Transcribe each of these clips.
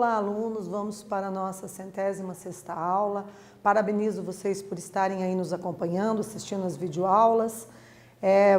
Olá, alunos, vamos para a nossa 106ª aula. Parabenizo vocês por estarem aí nos acompanhando, assistindo as videoaulas.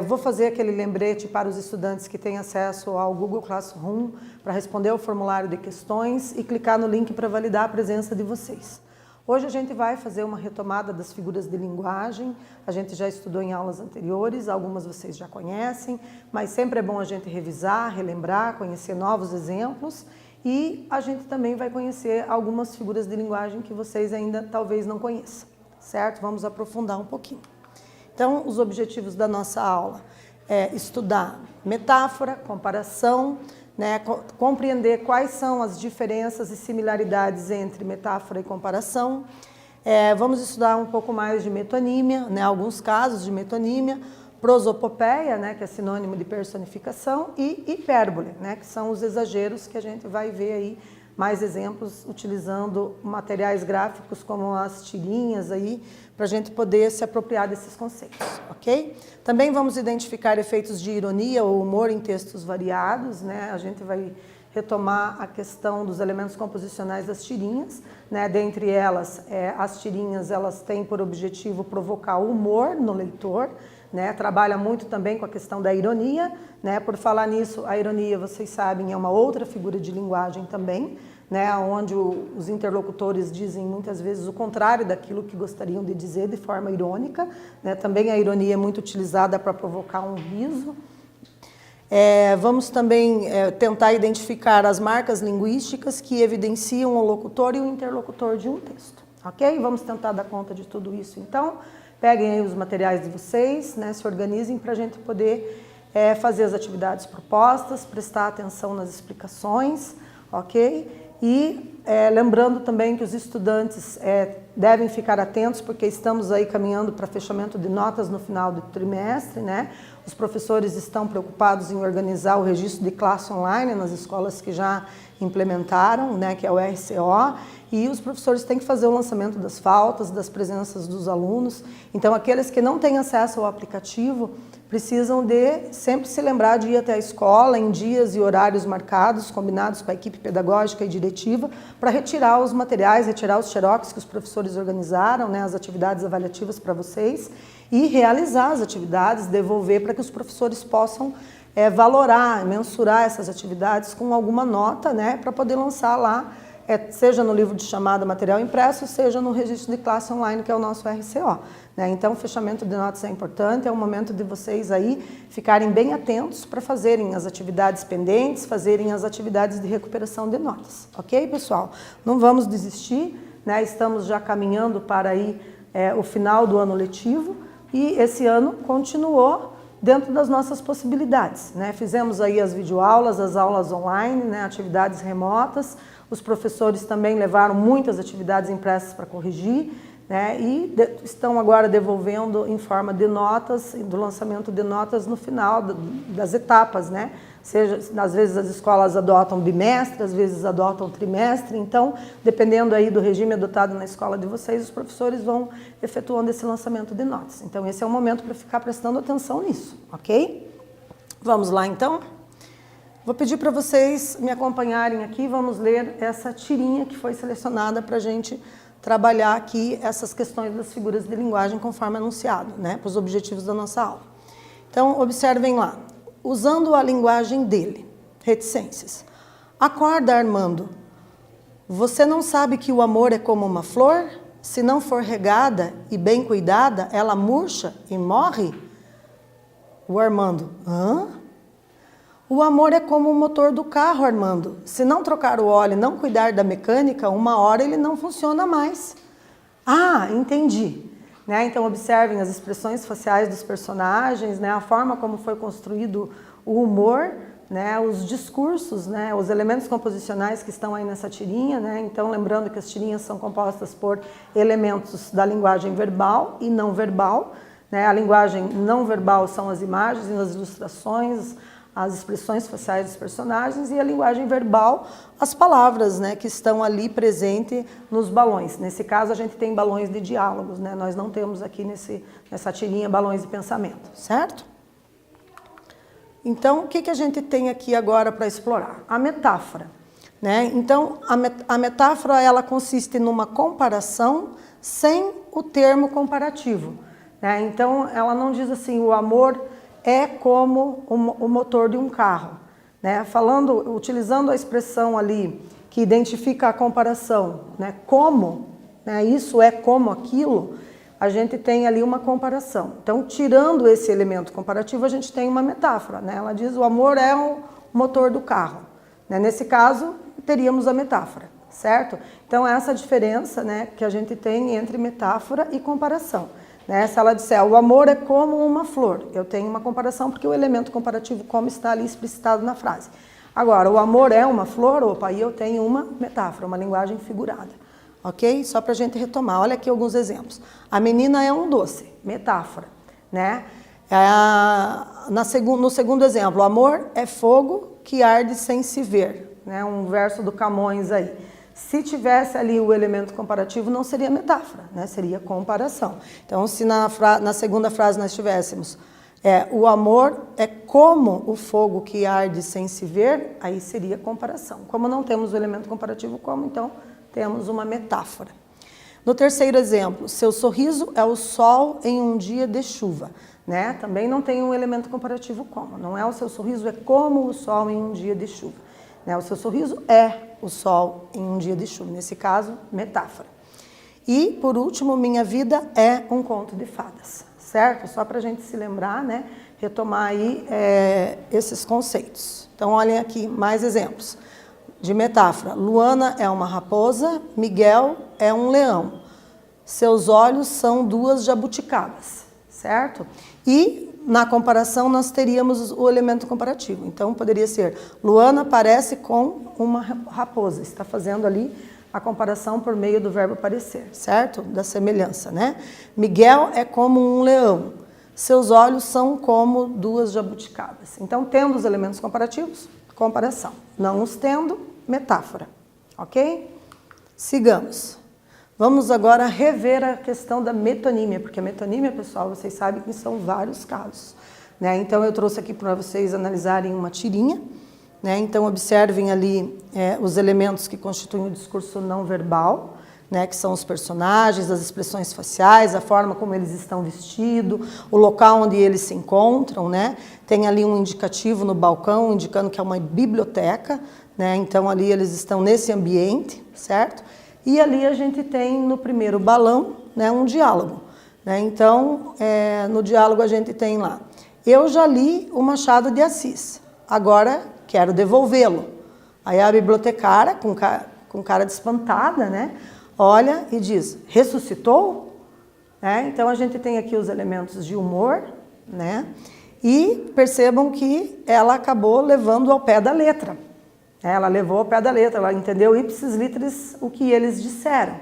Vou fazer aquele lembrete para os estudantes que têm acesso ao Google Classroom para responder ao formulário de questões e clicar no link para validar a presença de vocês. Hoje a gente vai fazer uma retomada das figuras de linguagem. A gente já estudou em aulas anteriores, algumas vocês já conhecem, mas sempre é bom a gente revisar, relembrar, conhecer novos exemplos. E a gente também vai conhecer algumas figuras de linguagem que vocês ainda talvez não conheçam, certo? Vamos aprofundar um pouquinho. Então, os objetivos da nossa aula é estudar metáfora, comparação, compreender quais são as diferenças e similaridades entre metáfora e comparação. Vamos estudar um pouco mais de metonímia, alguns casos de metonímia, prosopopeia, que é sinônimo de personificação, e hipérbole, que são os exageros que a gente vai ver aí mais exemplos utilizando materiais gráficos como as tirinhas aí, para a gente poder se apropriar desses conceitos, ok? Também vamos identificar efeitos de ironia ou humor em textos variados, A gente vai retomar a questão dos elementos composicionais das tirinhas, Dentre elas, as tirinhas, elas têm por objetivo provocar humor no leitor, Trabalha muito também com a questão da ironia, Por falar nisso, a ironia, vocês sabem, é uma outra figura de linguagem também, Onde os interlocutores dizem muitas vezes o contrário daquilo que gostariam de dizer de forma irônica, Também a ironia é muito utilizada para provocar um riso. Vamos também tentar identificar as marcas linguísticas que evidenciam o locutor e o interlocutor de um texto, ok? Vamos tentar dar conta de tudo isso, então. Peguem aí os materiais de vocês, se organizem para a gente poder fazer as atividades propostas, prestar atenção nas explicações, ok? E lembrando também que os estudantes devem ficar atentos, porque estamos aí caminhando para fechamento de notas no final do trimestre, Os professores estão preocupados em organizar o registro de classe online nas escolas que já implementaram, que é o RCO, e os professores têm que fazer o lançamento das faltas, das presenças dos alunos. Então, aqueles que não têm acesso ao aplicativo precisam de sempre se lembrar de ir até a escola em dias e horários marcados, combinados com a equipe pedagógica e diretiva, para retirar os materiais, retirar os xerox que os professores organizaram, as atividades avaliativas para vocês, e realizar as atividades, devolver para que os professores possam valorar, mensurar essas atividades com alguma nota, para poder lançar lá, seja no livro de chamada material impresso, seja no registro de classe online, que é o nosso RCO. Então, o fechamento de notas é importante, é o momento de vocês aí ficarem bem atentos para fazerem as atividades pendentes, fazerem as atividades de recuperação de notas. Ok, pessoal? Não vamos desistir, Estamos já caminhando para aí o final do ano letivo e esse ano continuou dentro das nossas possibilidades, Fizemos aí as videoaulas, as aulas online, atividades remotas. Os professores também levaram muitas atividades impressas para corrigir, e estão agora devolvendo em forma de notas, do lançamento de notas no final das etapas, Seja, às vezes as escolas adotam bimestre, às vezes adotam trimestre, então, dependendo aí do regime adotado na escola de vocês, os professores vão efetuando esse lançamento de notas. Então, esse é o momento para ficar prestando atenção nisso, ok? Vamos lá, então? Vou pedir para vocês me acompanharem aqui, vamos ler essa tirinha que foi selecionada para a gente trabalhar aqui essas questões das figuras de linguagem conforme anunciado, para os objetivos da nossa aula. Então, observem lá. Usando a linguagem dele, reticências. Acorda, Armando. Você não sabe que o amor é como uma flor? Se não for regada e bem cuidada, ela murcha e morre? O Armando, hã? O amor é como o motor do carro, Armando. Se não trocar o óleo e não cuidar da mecânica, uma hora ele não funciona mais. Ah, entendi. Então, observem as expressões faciais dos personagens, a forma como foi construído o humor, os discursos, os elementos composicionais que estão aí nessa tirinha. Então, lembrando que as tirinhas são compostas por elementos da linguagem verbal e não verbal. A linguagem não verbal são as imagens e as ilustrações, as expressões faciais dos personagens, e a linguagem verbal, as palavras, que estão ali presentes nos balões. Nesse caso, a gente tem balões de diálogos, Nós não temos aqui nessa tirinha balões de pensamento, certo? Então, o que a gente tem aqui agora para explorar? A metáfora. né? Então, a metáfora ela consiste numa comparação sem o termo comparativo, né? Então, ela não diz assim, o amor é como o motor de um carro, né? Utilizando a expressão ali que identifica a comparação, né? Como, né? Isso é como aquilo, a gente tem ali uma comparação. Então, tirando esse elemento comparativo, a gente tem uma metáfora, né? Ela diz o amor é o motor do carro, né? Nesse caso, teríamos a metáfora, certo? Então, essa diferença, né, que a gente tem entre metáfora e comparação, né? Se ela disser o amor é como uma flor, eu tenho uma comparação porque o elemento comparativo como está ali explicitado na frase. Agora, o amor é uma flor, opa, aí eu tenho uma metáfora, uma linguagem figurada, ok? Só para a gente retomar, olha aqui alguns exemplos. A menina é um doce, metáfora, né? No segundo exemplo, o amor é fogo que arde sem se ver, né? Um verso do Camões aí. Se tivesse ali o elemento comparativo, não seria metáfora, né? Seria comparação. Então, se na segunda frase nós tivéssemos o amor é como o fogo que arde sem se ver, aí seria comparação. Como não temos o elemento comparativo como, então temos uma metáfora. No terceiro exemplo, seu sorriso é o sol em um dia de chuva, né? Também não tem um elemento comparativo como. Não é o seu sorriso, é como o sol em um dia de chuva, né? O seu sorriso é o sol em um dia de chuva. Nesse caso, metáfora. E, por último, minha vida é um conto de fadas, certo? Só para a gente se lembrar, né? Retomar aí esses conceitos. Então, olhem aqui mais exemplos de metáfora. Luana é uma raposa, Miguel é um leão. Seus olhos são duas jabuticabas, certo? E na comparação nós teríamos o elemento comparativo. Então poderia ser Luana parece com uma raposa. Está fazendo ali a comparação por meio do verbo parecer, certo? Da semelhança, né? Miguel é como um leão. Seus olhos são como duas jabuticabas. Então, tendo os elementos comparativos, comparação. Não os tendo, metáfora. Ok? Sigamos. Vamos agora rever a questão da metonímia, porque a metonímia, pessoal, vocês sabem que são vários casos, né? Então, eu trouxe aqui para vocês analisarem uma tirinha, né? Então, observem ali os elementos que constituem o discurso não verbal, né, que são os personagens, as expressões faciais, a forma como eles estão vestidos, o local onde eles se encontram, né? Tem ali um indicativo no balcão indicando que é uma biblioteca, né? Então ali eles estão nesse ambiente, certo? E ali a gente tem no primeiro balão, né, um diálogo, né? Então no diálogo a gente tem lá: eu já li o Machado de Assis, agora quero devolvê-lo. Aí a bibliotecária, com cara de espantada, né, olha e diz: ressuscitou? Então a gente tem aqui os elementos de humor, né? E percebam que ela acabou levando ao pé da letra. Ela levou ao pé da letra, ela entendeu ipsis literis o que eles disseram,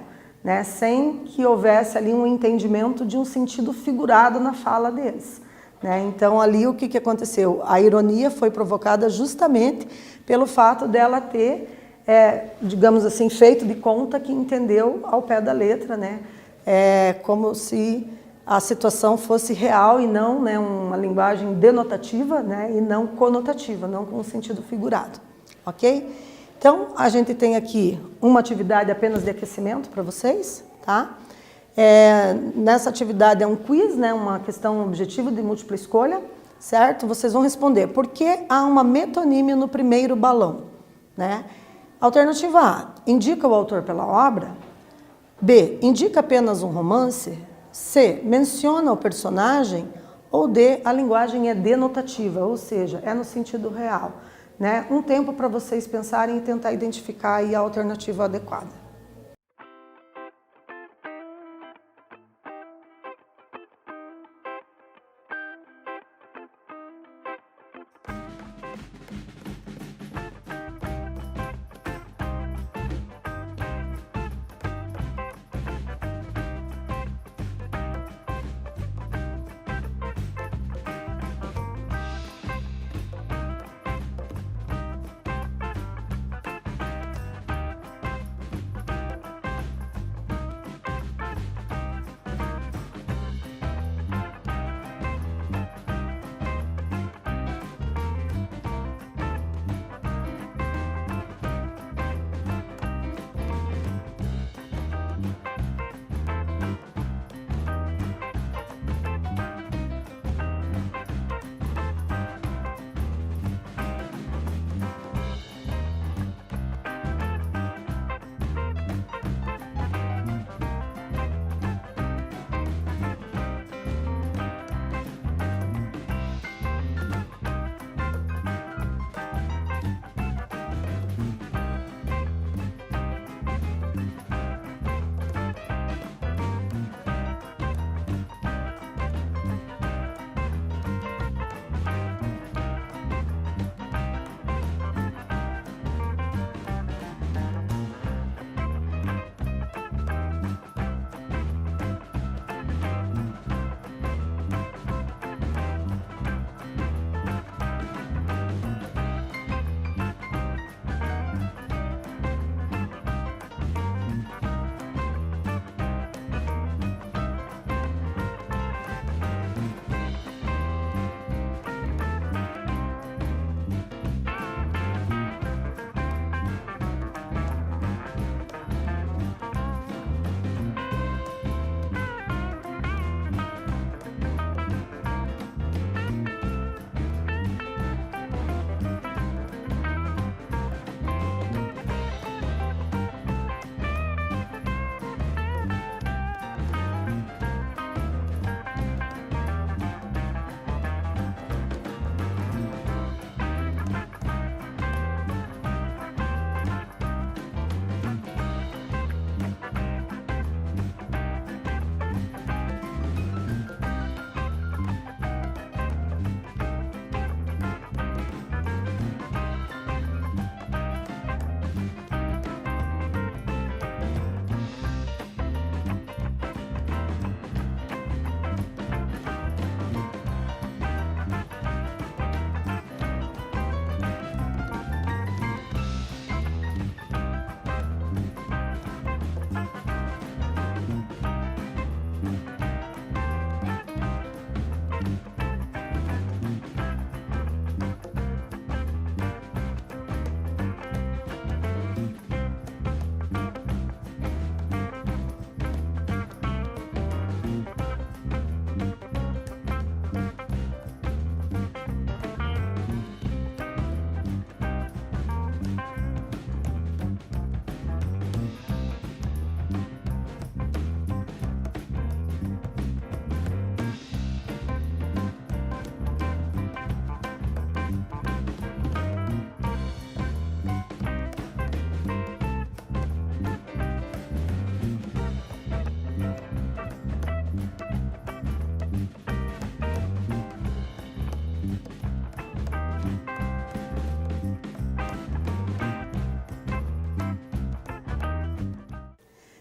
né? Sem que houvesse ali um entendimento de um sentido figurado na fala deles, né? Então ali o que aconteceu? A ironia foi provocada justamente pelo fato dela ter digamos assim, feito de conta que entendeu ao pé da letra, né? Como se a situação fosse real e não, né, uma linguagem denotativa, né, e não conotativa, não com sentido figurado, ok? Então, a gente tem aqui uma atividade apenas de aquecimento para vocês, tá? Nessa atividade é um quiz, né, uma questão objetiva de múltipla escolha, certo? Vocês vão responder: por que há uma metonímia no primeiro balão, né? Alternativa A, indica o autor pela obra. B, indica apenas um romance. C, menciona o personagem. Ou D, a linguagem é denotativa, ou seja, é no sentido real, né? Um tempo para vocês pensarem e tentar identificar aí a alternativa adequada.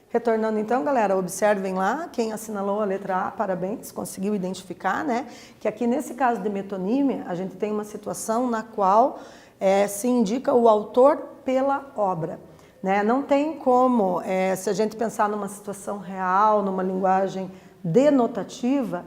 Retornando então, galera, observem lá, quem assinalou a letra A, parabéns, conseguiu identificar, né? Que aqui nesse caso de metonímia, a gente tem uma situação na qual se indica o autor pela obra, né? Não tem como, se a gente pensar numa situação real, numa linguagem denotativa,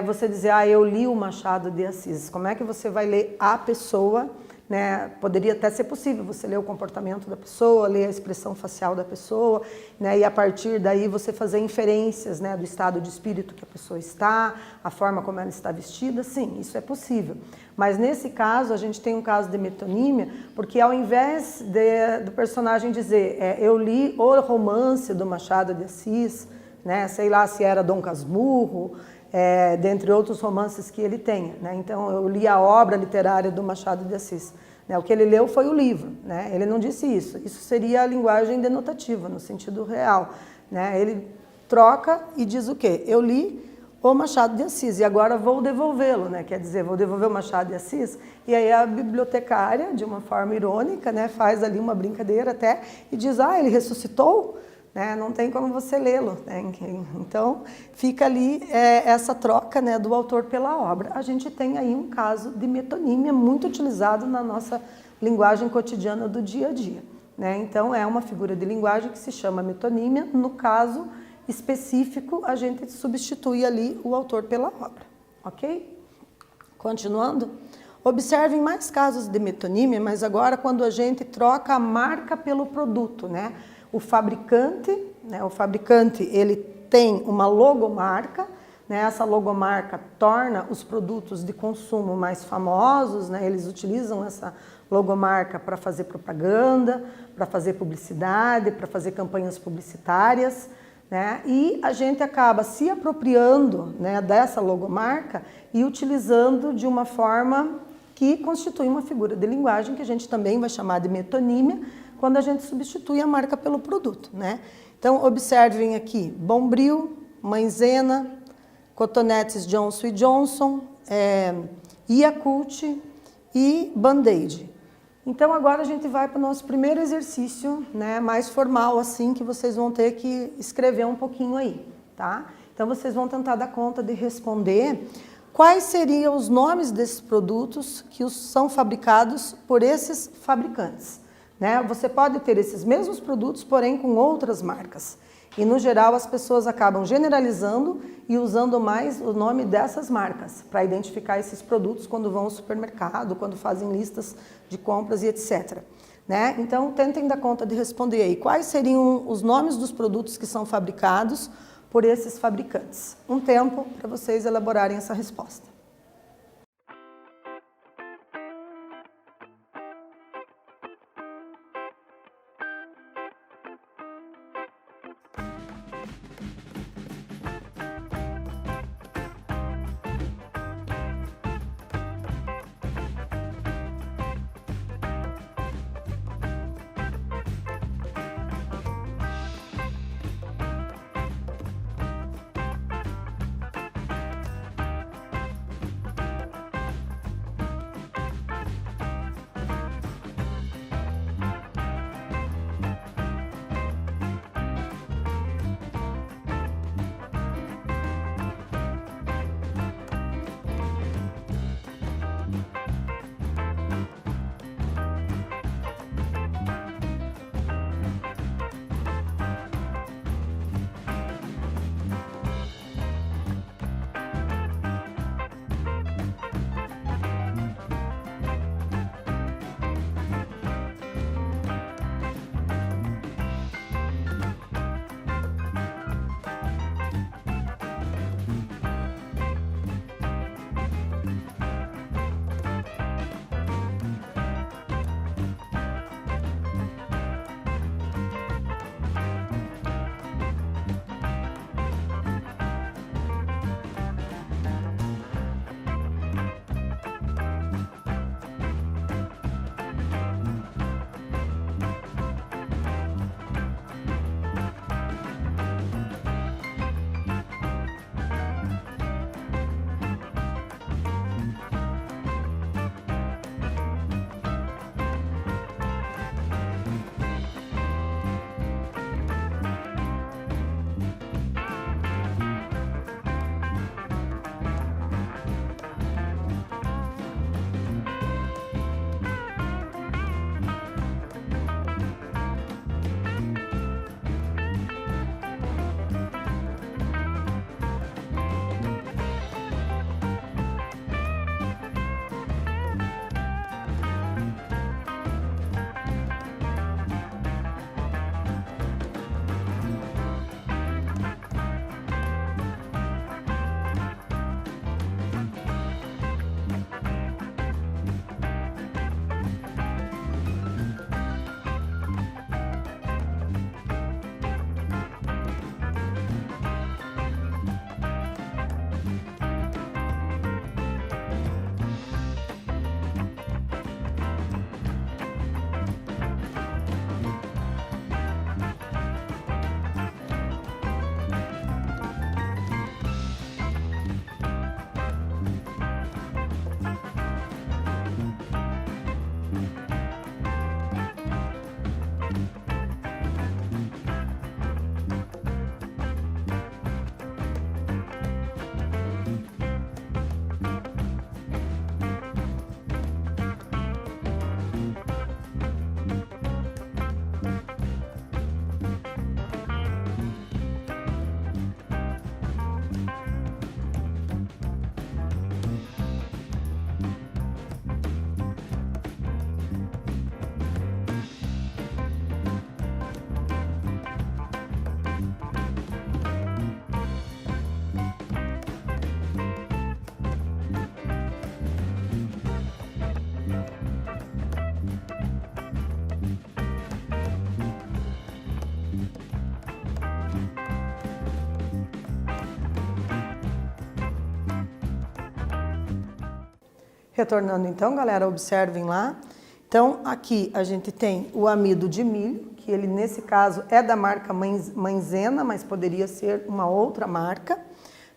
você dizer, eu li o Machado de Assis. Como é que você vai ler a pessoa? Né? Poderia até ser possível você ler o comportamento da pessoa, ler a expressão facial da pessoa, né? E a partir daí você fazer inferências, né, do estado de espírito que a pessoa está, a forma como ela está vestida, sim, isso é possível. Mas nesse caso, a gente tem um caso de metonímia, porque ao invés do personagem dizer, eu li o romance do Machado de Assis, né, sei lá se era Dom Casmurro, dentre outros romances que ele tenha, né? Então eu li a obra literária do Machado de Assis, né? O que ele leu foi o livro, né? Ele não disse isso, isso seria a linguagem denotativa, no sentido real, né? Ele troca e diz o quê? Eu li o Machado de Assis e agora vou devolvê-lo, né? Quer dizer, vou devolver o Machado de Assis, e aí a bibliotecária, de uma forma irônica, né, faz ali uma brincadeira até e diz, ele ressuscitou? Né? Não tem como você lê-lo, né? Então fica ali essa troca, né, do autor pela obra. A gente tem aí um caso de metonímia muito utilizado na nossa linguagem cotidiana do dia a dia, né? Então é uma figura de linguagem que se chama metonímia. No caso específico, a gente substitui ali o autor pela obra, ok? Continuando, observem mais casos de metonímia, mas agora quando a gente troca a marca pelo produto, né? O fabricante, ele tem uma logomarca, né? Essa logomarca torna os produtos de consumo mais famosos, né? Eles utilizam essa logomarca para fazer propaganda, para fazer publicidade, para fazer campanhas publicitárias, né? E a gente acaba se apropriando, né, dessa logomarca e utilizando de uma forma que constitui uma figura de linguagem que a gente também vai chamar de metonímia, quando a gente substitui a marca pelo produto, né? Então, observem aqui, Bombril, Maizena, Cotonetes Johnson & Johnson, Yakult e Band-Aid. Então, agora a gente vai para o nosso primeiro exercício, né, mais formal, assim, que vocês vão ter que escrever um pouquinho aí, tá? Então, vocês vão tentar dar conta de responder quais seriam os nomes desses produtos que são fabricados por esses fabricantes. Né? Você pode ter esses mesmos produtos, porém com outras marcas. E, no geral, as pessoas acabam generalizando e usando mais o nome dessas marcas para identificar esses produtos quando vão ao supermercado, quando fazem listas de compras e etc. Né? Então, tentem dar conta de responder aí. Quais seriam os nomes dos produtos que são fabricados por esses fabricantes? Um tempo para vocês elaborarem essa resposta. Retornando então, galera, observem lá. Então, aqui a gente tem o amido de milho, que ele nesse caso é da marca Maizena, mas poderia ser uma outra marca,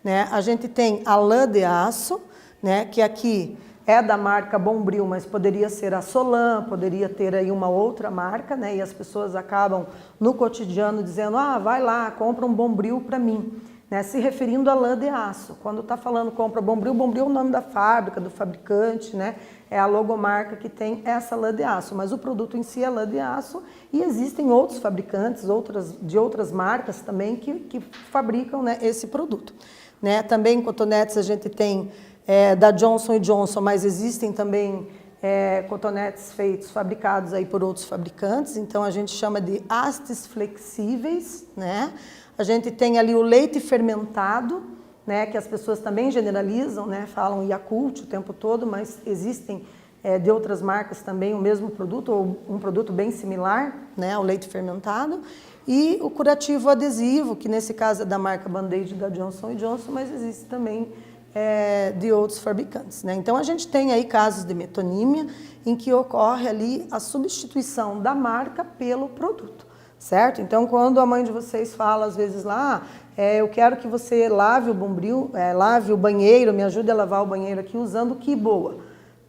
né? A gente tem a lã de aço, né, que aqui é da marca Bombril, mas poderia ser a Solan, poderia ter aí uma outra marca, né? E as pessoas acabam no cotidiano dizendo: ah, vai lá, compra um Bombril para mim, né? Se referindo à lã de aço. Quando está falando compra Bombril, Bombril é o nome da fábrica, do fabricante, né? É a logomarca que tem essa lã de aço, mas o produto em si é lã de aço e existem outros fabricantes, de outras marcas também que fabricam, né, esse produto, né? Também cotonetes a gente tem da Johnson & Johnson, mas existem também cotonetes fabricados aí por outros fabricantes, então a gente chama de hastes flexíveis, né? A gente tem ali o leite fermentado, né, que as pessoas também generalizam, né, falam Yakult o tempo todo, mas existem de outras marcas também o mesmo produto, ou um produto bem similar, né, o leite fermentado, e o curativo adesivo, que nesse caso é da marca Band-Aid da Johnson & Johnson, mas existe também de outros fabricantes, né? Então a gente tem aí casos de metonímia em que ocorre ali a substituição da marca pelo produto, certo? Então quando a mãe de vocês fala às vezes lá, eu quero que você lave o Bombril, lave o banheiro, me ajude a lavar o banheiro aqui usando Quiboa,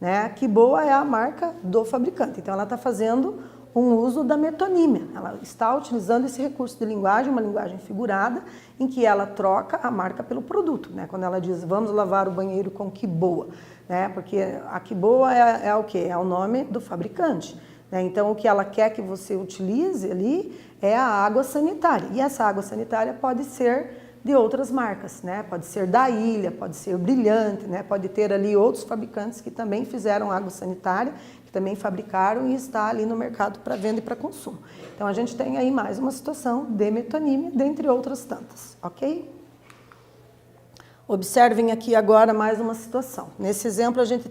né? Quiboa é a marca do fabricante, então ela está fazendo um uso da metonímia. Ela está utilizando esse recurso de linguagem, uma linguagem figurada, em que ela troca a marca pelo produto, né? Quando ela diz, vamos lavar o banheiro com Quiboa, né? Porque a Quiboa é o quê? É o nome do fabricante, né? Então, o que ela quer que você utilize ali é a água sanitária. E essa água sanitária pode ser de outras marcas, né? Pode ser da Ilha, pode ser Brilhante, né? Pode ter ali outros fabricantes que também fizeram água sanitária, que também fabricaram e está ali no mercado para venda e para consumo. Então a gente tem aí mais uma situação de metonímia, dentre outras tantas, ok? Observem aqui agora mais uma situação. Nesse exemplo a gente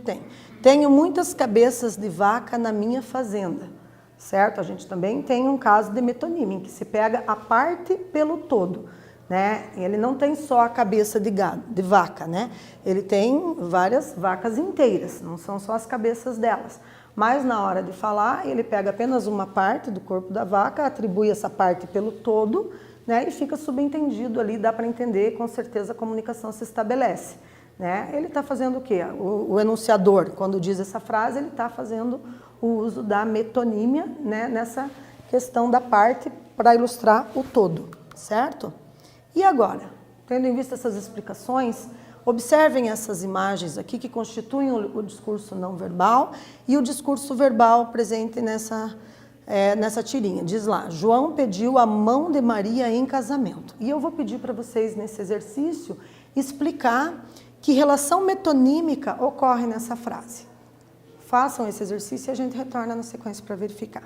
tenho muitas cabeças de vaca na minha fazenda, certo? A gente também tem um caso de metonímia, em que se pega a parte pelo todo, né? Ele não tem só a cabeça de gado, de vaca, né? Ele tem várias vacas inteiras, não são só as cabeças delas. Mas na hora de falar, ele pega apenas uma parte do corpo da vaca, atribui essa parte pelo todo, né? E fica subentendido ali, dá para entender, com certeza a comunicação se estabelece, né? Ele está fazendo o quê? O enunciador, quando diz essa frase, ele está fazendo o uso da metonímia, né? Nessa questão da parte para ilustrar o todo, certo? E agora, tendo em vista essas explicações, observem essas imagens aqui que constituem o discurso não verbal e o discurso verbal presente nessa tirinha. Diz lá, João pediu a mão de Maria em casamento. E eu vou pedir para vocês, nesse exercício, explicar que relação metonímica ocorre nessa frase. Façam esse exercício e a gente retorna na sequência para verificar.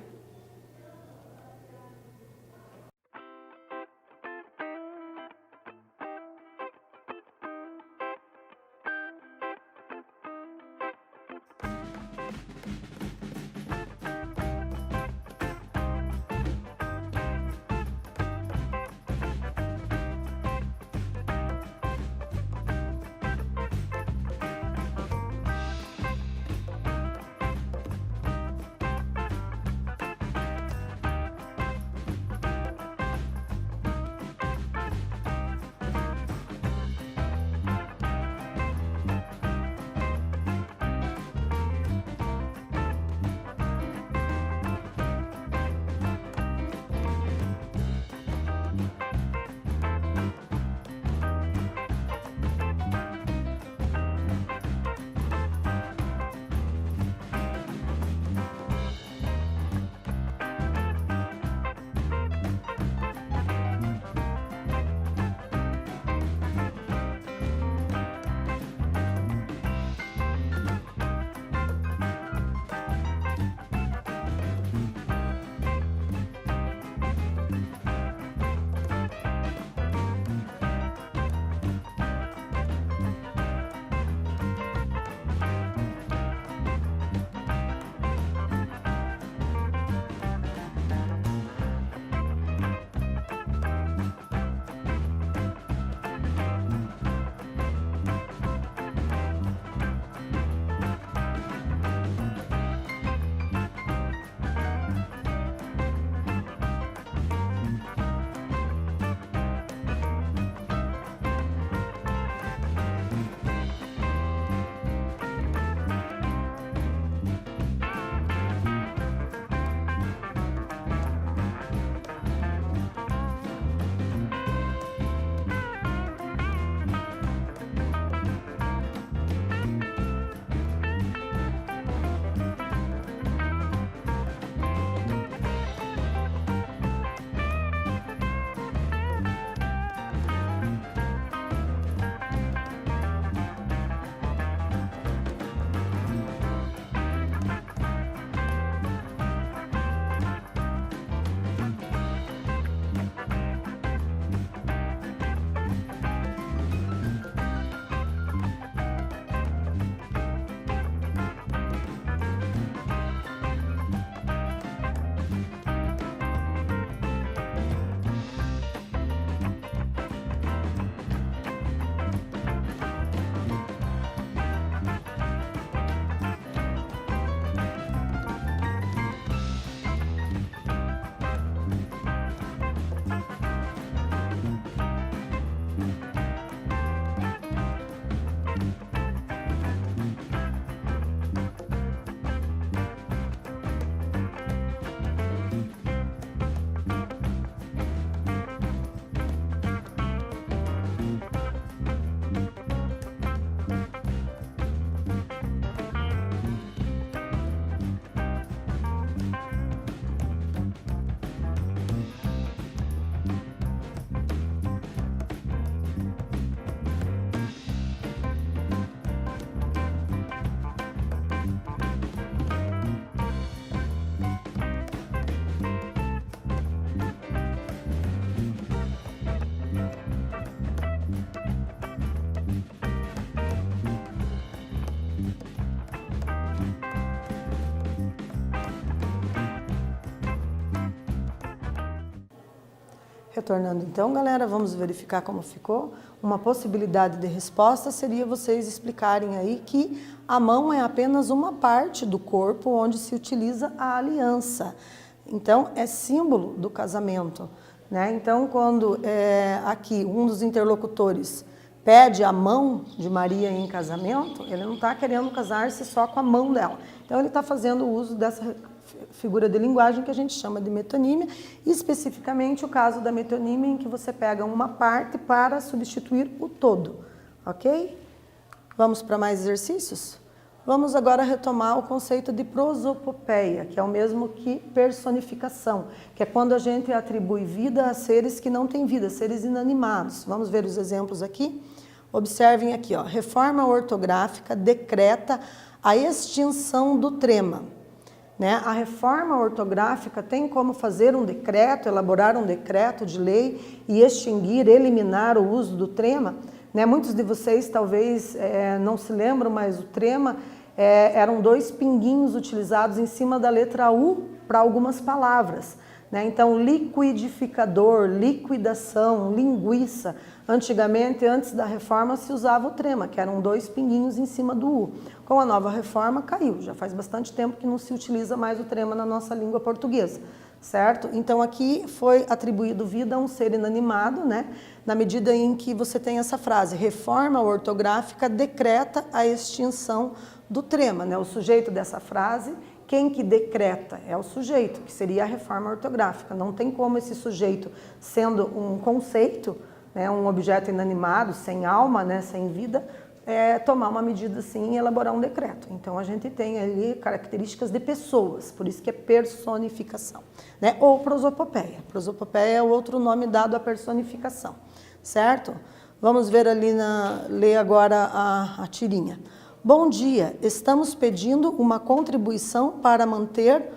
Retornando então, galera, vamos verificar como ficou. Uma possibilidade de resposta seria vocês explicarem aí que a mão é apenas uma parte do corpo onde se utiliza a aliança. Então, é símbolo do casamento, né? Então, quando aqui um dos interlocutores pede a mão de Maria em casamento, ele não está querendo casar-se só com a mão dela. Então, ele está fazendo uso dessa figura de linguagem que a gente chama de metonímia, especificamente o caso da metonímia em que você pega uma parte para substituir o todo, ok? Vamos para mais exercícios? Vamos agora retomar o conceito de prosopopeia, que é o mesmo que personificação, que é quando a gente atribui vida a seres que não têm vida, seres inanimados. Vamos ver os exemplos aqui? Observem aqui, ó. Reforma ortográfica decreta a extinção do trema. Né? A reforma ortográfica tem como fazer um decreto, elaborar um decreto de lei e extinguir, eliminar o uso do trema. Né? Muitos de vocês talvez não se lembram, mas o trema eram 2 pinguinhos utilizados em cima da letra U para algumas palavras. Né? Então, liquidificador, liquidação, linguiça. Antigamente, antes da reforma, se usava o trema, que eram 2 pinguinhos em cima do U. Com a nova reforma, caiu. Já faz bastante tempo que não se utiliza mais o trema na nossa língua portuguesa, certo? Então, aqui foi atribuído vida a um ser inanimado, né? Na medida em que você tem essa frase, reforma ortográfica decreta a extinção do trema, né? O sujeito dessa frase, quem que decreta? É o sujeito, que seria a reforma ortográfica. Não tem como esse sujeito, sendo um conceito, né, um objeto inanimado, sem alma, né, sem vida, tomar uma medida assim e elaborar um decreto. Então, a gente tem ali características de pessoas, por isso que é personificação, né? Ou prosopopeia. Prosopopeia é o outro nome dado à personificação, certo? Vamos ver ali, ler agora a tirinha. Bom dia, estamos pedindo uma contribuição para manter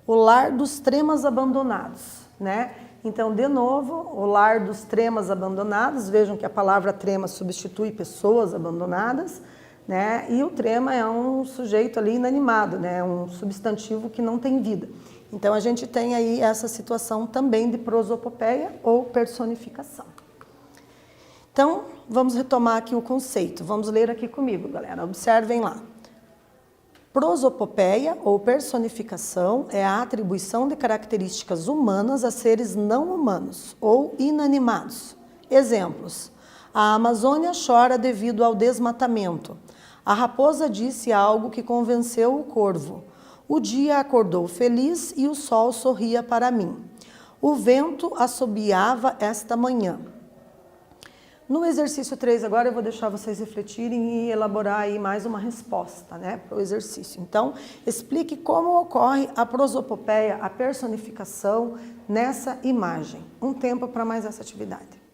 o lar dos tremas abandonados, né? Então, de novo, o lar dos tremas abandonados, vejam que a palavra trema substitui pessoas abandonadas, né? E o trema é um sujeito ali inanimado, né? Um substantivo que não tem vida. Então, a gente tem aí essa situação também de prosopopeia ou personificação. Então, vamos retomar aqui o conceito. Vamos ler aqui comigo, galera. Observem lá. Prosopopeia ou personificação é a atribuição de características humanas a seres não humanos ou inanimados. Exemplos. A Amazônia chora devido ao desmatamento. A raposa disse algo que convenceu o corvo. O dia acordou feliz e o sol sorria para mim. O vento assobiava esta manhã. No exercício 3 agora eu vou deixar vocês refletirem e elaborar aí mais uma resposta, né, para o exercício. Então, explique como ocorre a prosopopeia, a personificação nessa imagem. Um tempo para mais essa atividade.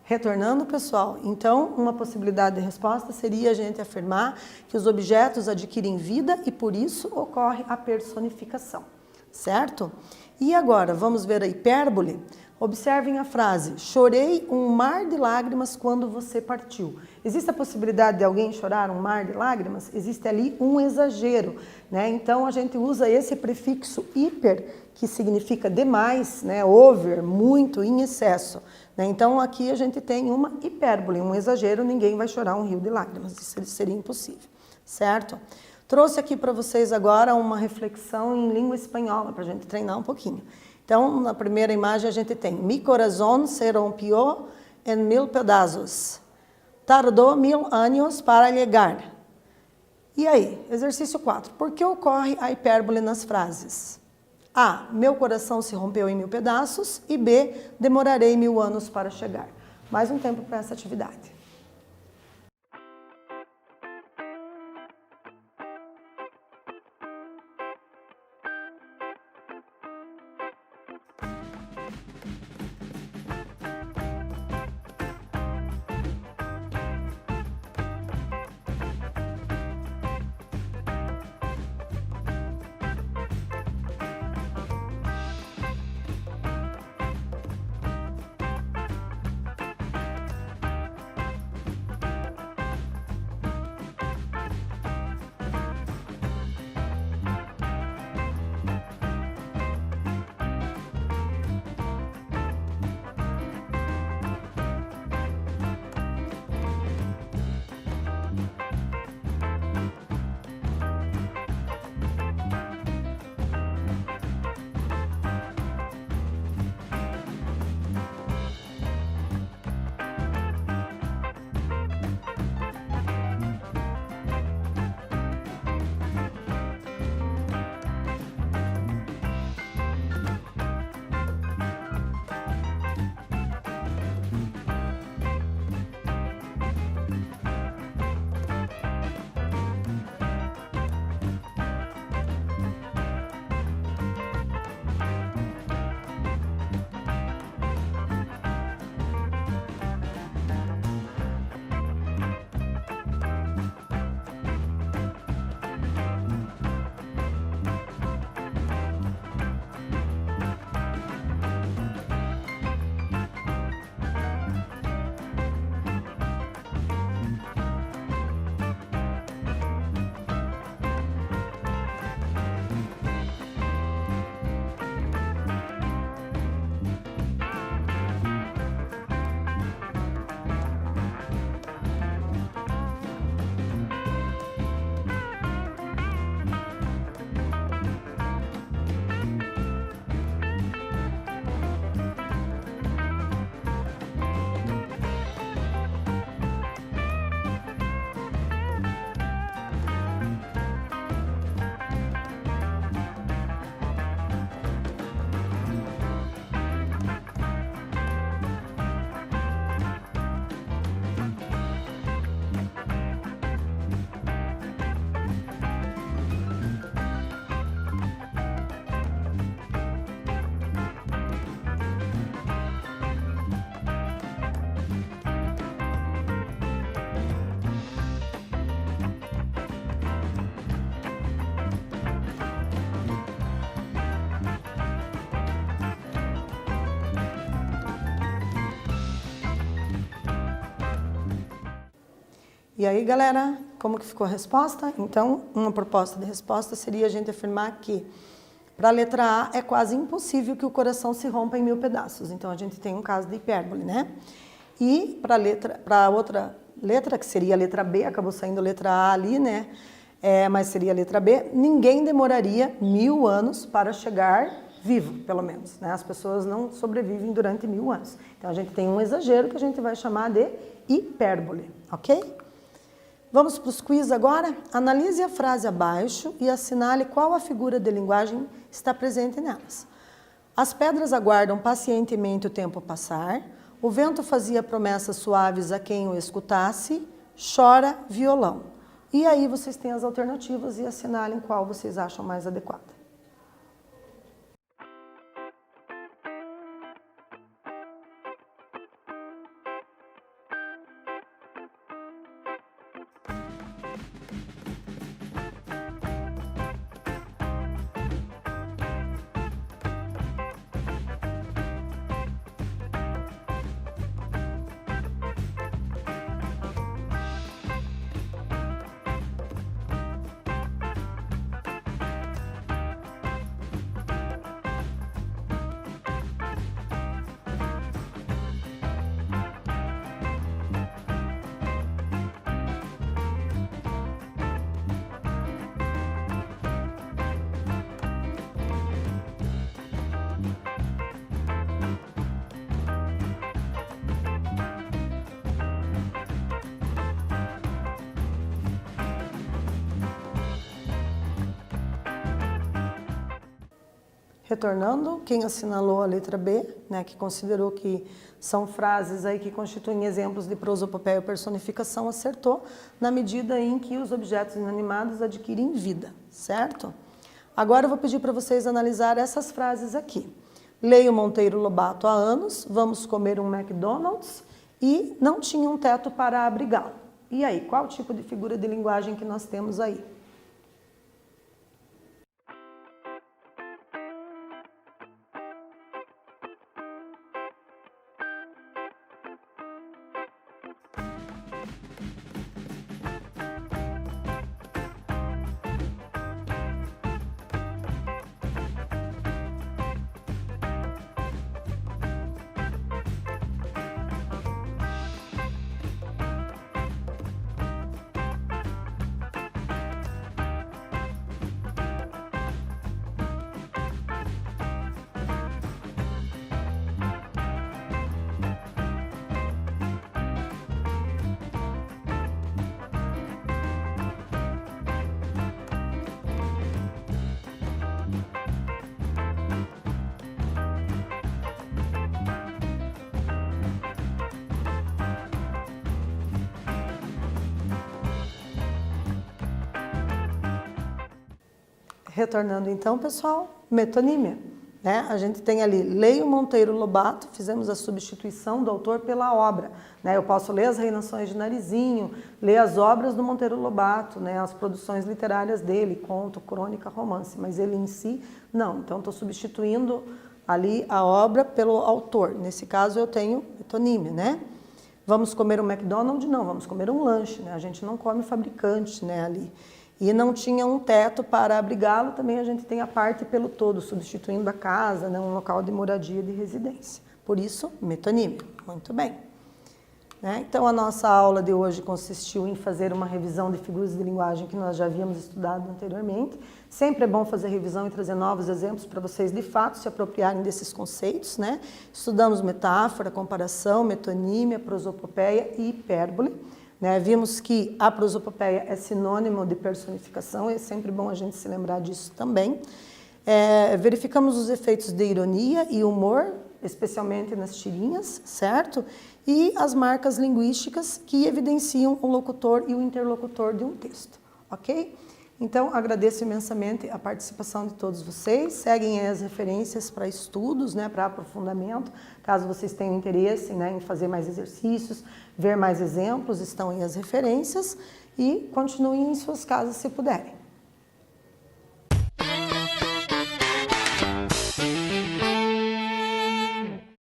Retornando, pessoal, então uma possibilidade de resposta seria a gente afirmar que os objetos adquirem vida e por isso ocorre a personificação, certo? E agora, vamos ver a hipérbole? Observem a frase, chorei um mar de lágrimas quando você partiu. Existe a possibilidade de alguém chorar um mar de lágrimas? Existe ali um exagero, né? Então a gente usa esse prefixo hiper, que significa demais, né? Over, muito, em excesso. Né? Então aqui a gente tem uma hipérbole, um exagero, ninguém vai chorar um rio de lágrimas, isso seria impossível, certo? Trouxe aqui para vocês agora uma reflexão em língua espanhola, para a gente treinar um pouquinho. Então, na primeira imagem a gente tem Mi corazón se rompió en 1000 pedazos. Tardó 1000 años para llegar. E aí, exercício 4. Por que ocorre a hipérbole nas frases? A. Meu coração se rompeu em 1000 pedaços. E B. Demorarei 1000 anos para chegar. Mais um tempo para essa atividade. E aí, galera, como que ficou a resposta? Então, uma proposta de resposta seria a gente afirmar que para a letra A é quase impossível que o coração se rompa em 1000 pedaços. Então, a gente tem um caso de hipérbole, né? E para a outra letra, que seria a letra B, acabou saindo a letra A ali, né? Mas seria a letra B, ninguém demoraria 1000 anos para chegar vivo, pelo menos, né? As pessoas não sobrevivem durante 1000 anos. Então, a gente tem um exagero que a gente vai chamar de hipérbole, ok? Vamos para os quiz agora? Analise a frase abaixo e assinale qual a figura de linguagem está presente nelas. As pedras aguardam pacientemente o tempo passar, o vento fazia promessas suaves a quem o escutasse, chora violão. E aí vocês têm as alternativas e assinalem qual vocês acham mais adequada. Retornando, quem assinalou a letra B, né, que considerou que são frases aí que constituem exemplos de prosopopeia ou personificação, acertou, na medida em que os objetos inanimados adquirem vida, certo? Agora eu vou pedir para vocês analisar essas frases aqui. Leio Monteiro Lobato há anos, vamos comer um McDonald's e não tinha um teto para abrigá-lo. E aí, qual tipo de figura de linguagem que nós temos aí? Retornando então, pessoal, metonímia, né? A gente tem ali, leio Monteiro Lobato, fizemos a substituição do autor pela obra, né? Eu posso ler as Reinações de Narizinho, ler as obras do Monteiro Lobato, né? As produções literárias dele, conto, crônica, romance, mas ele em si, não. Então, estou substituindo ali a obra pelo autor. Nesse caso, eu tenho metonímia, né? Vamos comer um McDonald's? Não, vamos comer um lanche, né? A gente não come fabricante, né, ali. E não tinha um teto para abrigá-lo, também a gente tem a parte pelo todo, substituindo a casa, né, um local de moradia de residência. Por isso, metonímia. Muito bem. Né? Então, a nossa aula de hoje consistiu em fazer uma revisão de figuras de linguagem que nós já havíamos estudado anteriormente. Sempre é bom fazer revisão e trazer novos exemplos para vocês, de fato, se apropriarem desses conceitos, né? Estudamos metáfora, comparação, metonímia, prosopopeia e hipérbole. Né? Vimos que a prosopopeia é sinônimo de personificação, é sempre bom a gente se lembrar disso também. Verificamos os efeitos de ironia e humor, especialmente nas tirinhas, certo? E as marcas linguísticas que evidenciam o locutor e o interlocutor de um texto, ok? Então, agradeço imensamente a participação de todos vocês. Seguem as referências para estudos, né, para aprofundamento. Caso vocês tenham interesse, né, em fazer mais exercícios, ver mais exemplos, estão aí as referências. E continuem em suas casas se puderem.